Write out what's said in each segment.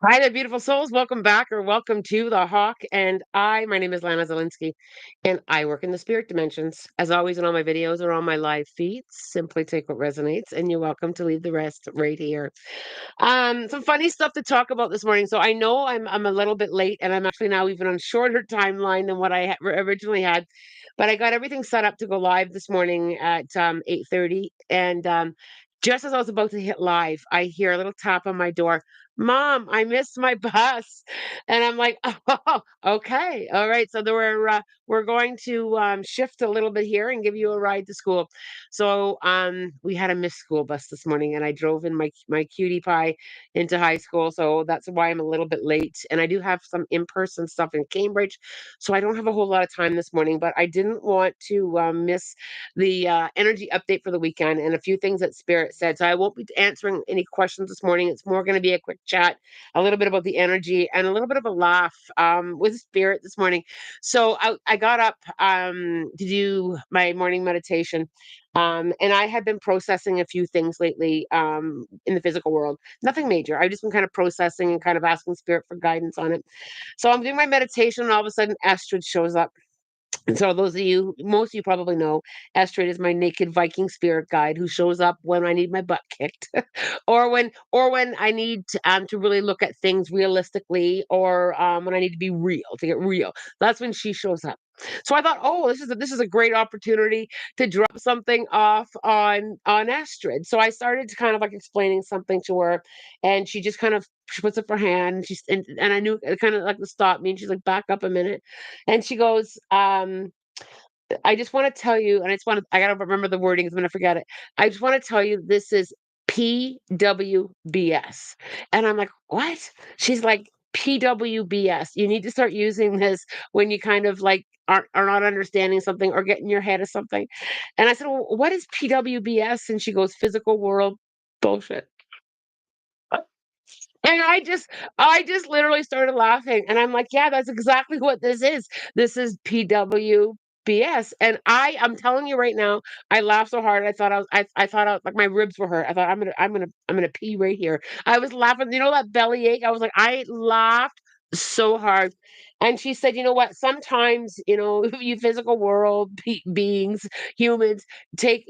Hi there, beautiful souls. Welcome back or welcome to the Hawk. My name is Lana Zelinsky, and I work in the spirit dimensions. As always, in all my videos or on my live feeds, simply take what resonates, and you're welcome to leave the rest right here. Some funny stuff to talk about this morning. So I know I'm a little bit late, and I'm actually now even on shorter timeline than what originally had. But I got everything set up to go live this morning at 8:30, and just as I was about to hit live, I hear a little tap on my door. Mom, I missed my bus. And I'm like, oh, okay. All right. So we're going to shift a little bit here and give you a ride to school. So we had a missed school bus this morning, and I drove in my cutie pie into high school. So that's why I'm a little bit late. And I do have some in-person stuff in Cambridge. So I don't have a whole lot of time this morning, but I didn't want to miss the energy update for the weekend and a few things that Spirit said. So I won't be answering any questions this morning. It's more going to be a quick chat, a little bit about the energy, and a little bit of a laugh with Spirit this morning. So I got up to do my morning meditation. And I had been processing a few things lately in the physical world. Nothing major. I've just been kind of processing and kind of asking Spirit for guidance on it. So I'm doing my meditation, and all of a sudden, Astrid shows up. And so those of you, most of you probably know, Astrid is my naked Viking spirit guide who shows up when I need my butt kicked, or when I need to really look at things realistically, or when I need to be real to get real. That's when she shows up. So I thought, oh, this is a great opportunity to drop something off on Astrid. So I started to kind of like explaining something to her, and she just kind of she puts up her hand, and I knew it kind of like to stop me, and she's like, back up a minute, and she goes, I just want to tell you, and I gotta remember the wording 'cause I'm gonna forget it. I just want to tell you this is PWBS. And I'm like, what? She's like, PWBS. You need to start using this when you kind of like are not understanding something or get in your head of something. And I said, well, what is PWBS? And she goes, physical world bullshit. And I just literally started laughing, and I'm like, "Yeah, that's exactly what this is. This is PWBS." And I'm telling you right now, I laughed so hard, I thought I was like, my ribs were hurt. I thought, I'm gonna pee right here." I was laughing, that bellyache? I was like, I laughed so hard. And she said, "You know what? Sometimes, you physical world beings, humans, take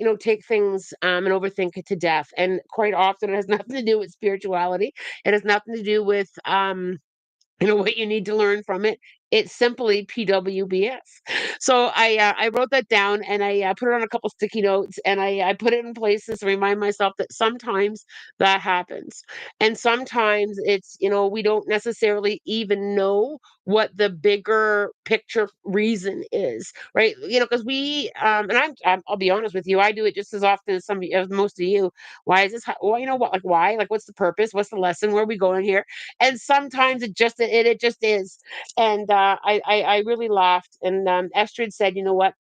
things, and overthink it to death, and quite often it has nothing to do with spirituality. It has nothing to do with what you need to learn from it. It's simply PWBS." So I wrote that down, and I put it on a couple sticky notes, and I put it in places to remind myself that sometimes that happens. And sometimes we don't necessarily even know what the bigger picture reason is, right? Because and I'll be honest with you, I do it just as often as most of you. Why is this? Well, you know what? Like, why? Like, what's the purpose? What's the lesson? Where are we going here? And sometimes it just is. And I really laughed. And Estrid said, "You know what?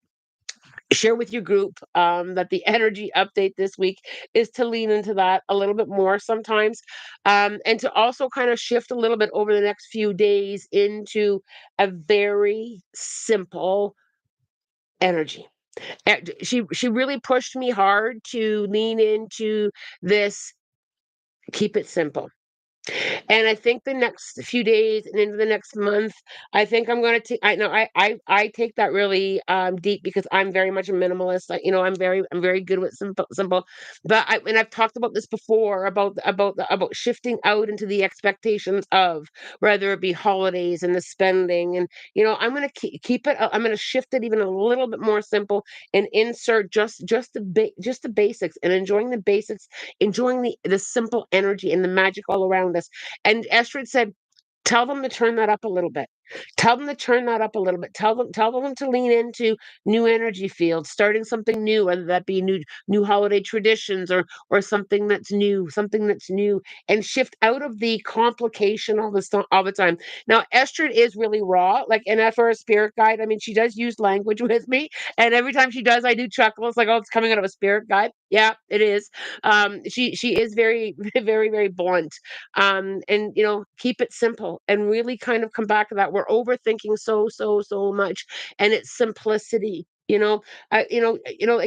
Share with your group that the energy update this week is to lean into that a little bit more sometimes, and to also kind of shift a little bit over the next few days into a very simple energy." And she really pushed me hard to lean into this. Keep it simple. And I think the next few days and into the next month, I think I'm gonna take. I know I take that really deep because I'm very much a minimalist. I'm very good with simple. And I've talked about this before about shifting out into the expectations of, whether it be holidays and the spending. And I'm gonna keep it. I'm gonna shift it even a little bit more simple and insert just the basics, and enjoying the basics, enjoying the simple energy and the magic all around us. And Estrid said, "Tell them to turn that up a little bit. Tell them to turn that up a little bit. Tell them to lean into new energy fields, starting something new, whether that be new holiday traditions, or something that's new, and shift out of the complication all the time." Now, Estrid is really raw, like, and for a spirit guide, I mean, she does use language with me, and every time she does, I do chuckle. It's like, oh, it's coming out of a spirit guide. Yeah, it is. She is very, very, very blunt, and keep it simple, and really kind of come back to that. We're overthinking so much, and it's simplicity. It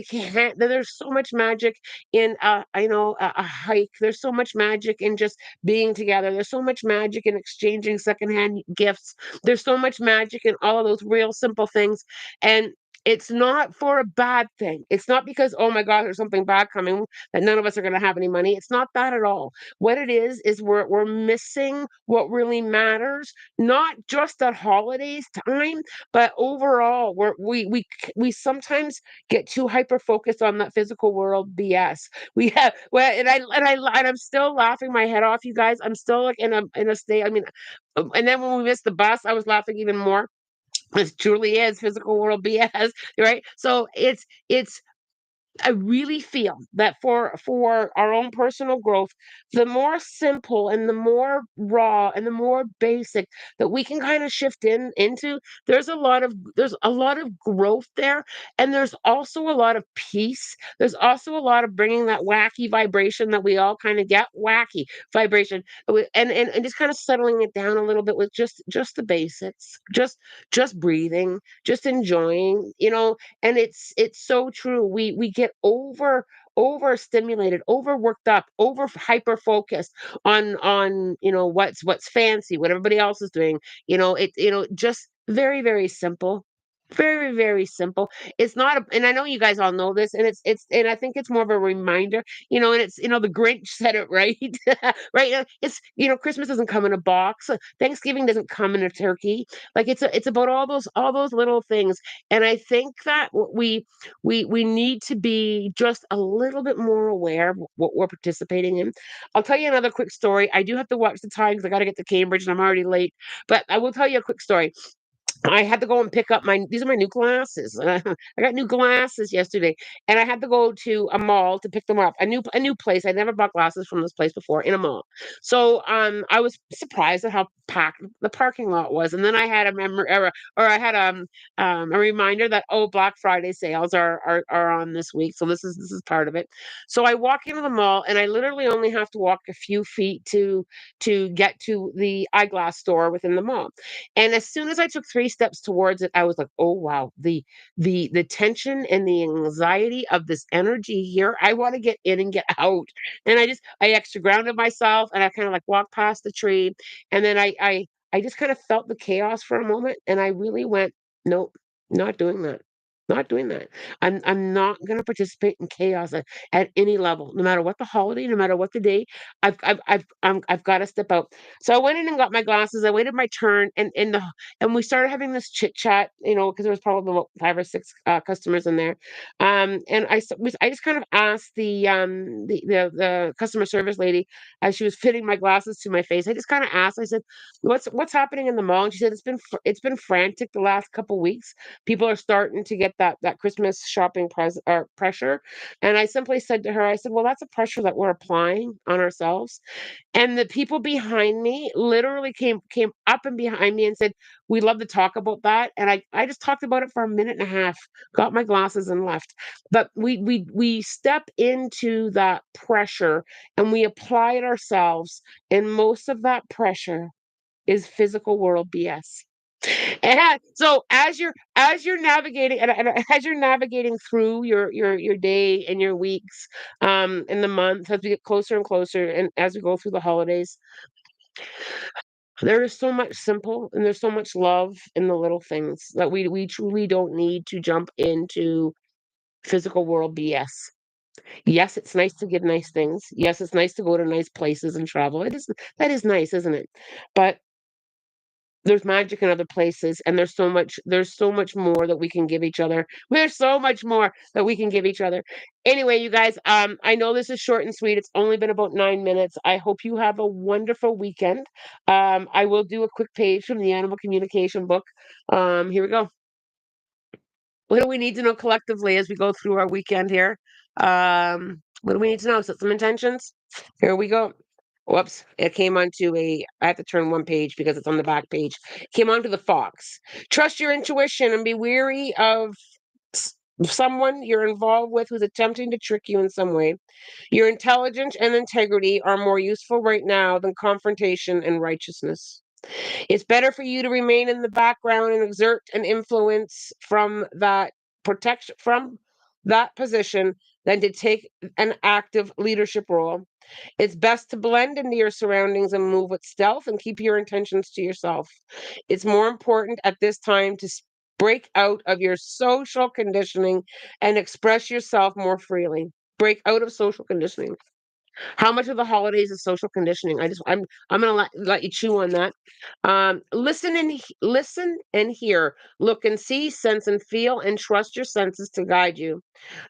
can't. There's so much magic in a hike. There's so much magic in just being together. There's so much magic in exchanging secondhand gifts. There's so much magic in all of those real simple things, and it's not for a bad thing. It's not because, oh my God, there's something bad coming that none of us are going to have any money. It's not that at all. What it is we're missing what really matters, not just at holidays time, but overall. We sometimes get too hyper focused on that physical world BS. We have well, and I'm still laughing my head off, you guys. I'm still like in a state. I mean, and then when we missed the bus, I was laughing even more. This truly is physical world BS, right? So it's I really feel that for our own personal growth, the more simple and the more raw and the more basic that we can kind of shift into, there's a lot of growth there, and there's also a lot of peace. There's also a lot of bringing that wacky vibration that we all kind of get, wacky vibration, and just kind of settling it down a little bit with just the basics, just breathing, just enjoying, and it's so true. We get overstimulated, overworked up, over hyper focused on what's fancy, what everybody else is doing. Just very, very simple. Very, very simple. It's not and I know you guys all know this, and and I think it's more of a reminder, and it's the Grinch said it right. Right. Christmas doesn't come in a box. Thanksgiving doesn't come in a turkey. Like it's about all those little things. And I think that we need to be just a little bit more aware of what we're participating in. I'll tell you another quick story. I do have to watch the time because I got to get to Cambridge and I'm already late. But I will tell you a quick story. I had to go and pick up these are my new glasses. I got new glasses yesterday, and I had to go to a mall to pick them up. A new place. I never bought glasses from this place before in a mall. So I was surprised at how packed the parking lot was. And then I had a memory, or I had a reminder that, oh, Black Friday sales are on this week. So this is part of it. So I walk into the mall, and I literally only have to walk a few feet to get to the eyeglass store within the mall. And as soon as I took 3 steps towards it, I was like, "Oh, wow. The tension and the anxiety of this energy here, I wanna get in and get out." And I extra grounded myself, and I kinda, like, walked past the tree, and then I just kinda felt the chaos for a moment, and I really went, "Nope, not doing that. Not doing that. I'm not gonna participate in chaos at any level, no matter what the holiday, no matter what the day. I've gotta step out." So I went in and got my glasses. I waited my turn, and we started having this chit chat, because there was probably about 5 or 6 customers in there. And I just kind of asked the customer service lady as she was fitting my glasses to my face. I just kind of asked. I said, "What's happening in the mall?" And she said, "It's been frantic the last couple weeks. People are starting to get that Christmas shopping pressure." And I simply said to her, I said, "Well, that's a pressure that we're applying on ourselves." And the people behind me literally came up and behind me and said, "We love to talk about that." And I just talked about it for a minute and a half, got my glasses and left. But we step into that pressure and we apply it ourselves, and most of that pressure is physical world BS. And so as you're navigating and as you're navigating through your day and your weeks, and the month as we get closer and closer, and as we go through the holidays, there is so much simple and there's so much love in the little things that we truly don't need to jump into physical world BS. Yes, it's nice to get nice things. Yes, it's nice to go to nice places and travel. That is nice, isn't it? But there's magic in other places, and there's so much more that we can give each other. There's so much more that we can give each other. Anyway, you guys, I know this is short and sweet. It's only been about 9 minutes. I hope you have a wonderful weekend. I will do a quick page from the Animal Communication book. Here we go. What do we need to know collectively as we go through our weekend here? What do we need to know? Set some intentions. Here we go. Whoops, it came onto I have to turn one page because it's on the back page. Came onto the fox. Trust your intuition and be wary of s- someone you're involved with who's attempting to trick you in some way. Your intelligence and integrity are more useful right now than confrontation and righteousness. It's better for you to remain in the background and exert an influence from that protection from that position than to take an active leadership role. It's best to blend into your surroundings and move with stealth and keep your intentions to yourself. It's more important at this time to break out of your social conditioning and express yourself more freely. Break out of social conditioning. How much of the holidays is social conditioning? I'm gonna let you chew on that. Listen and hear, look and see, sense and feel, and trust your senses to guide you.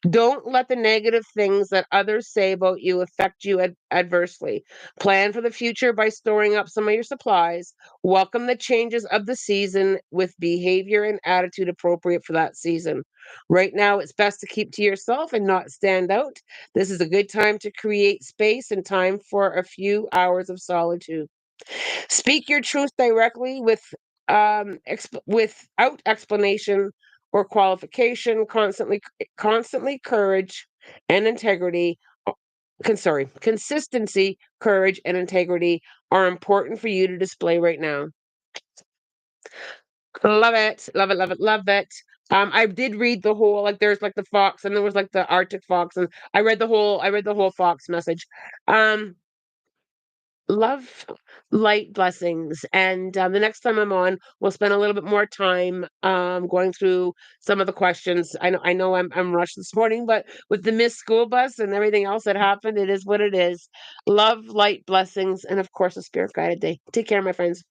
Don't let the negative things that others say about you affect you adversely. Plan for the future by storing up some of your supplies. Welcome the changes of the season with behavior and attitude appropriate for that season. Right now, it's best to keep to yourself and not stand out. This is a good time to create space and time for a few hours of solitude. Speak your truth directly without explanation or qualification. Constantly courage and integrity. Sorry, consistency, courage, and integrity are important for you to display right now. Love it, love it, love it, love it. I did read the whole like there's like the fox and there was like the Arctic fox and I read the whole fox message. Um Love, light, blessings, and, the next time I'm on, we'll spend a little bit more time, going through some of the questions. I know I'm rushed this morning, but with the missed school bus and everything else that happened, it is what it is. Love, light, blessings, and of course, a spirit guided day. Take care, my friends.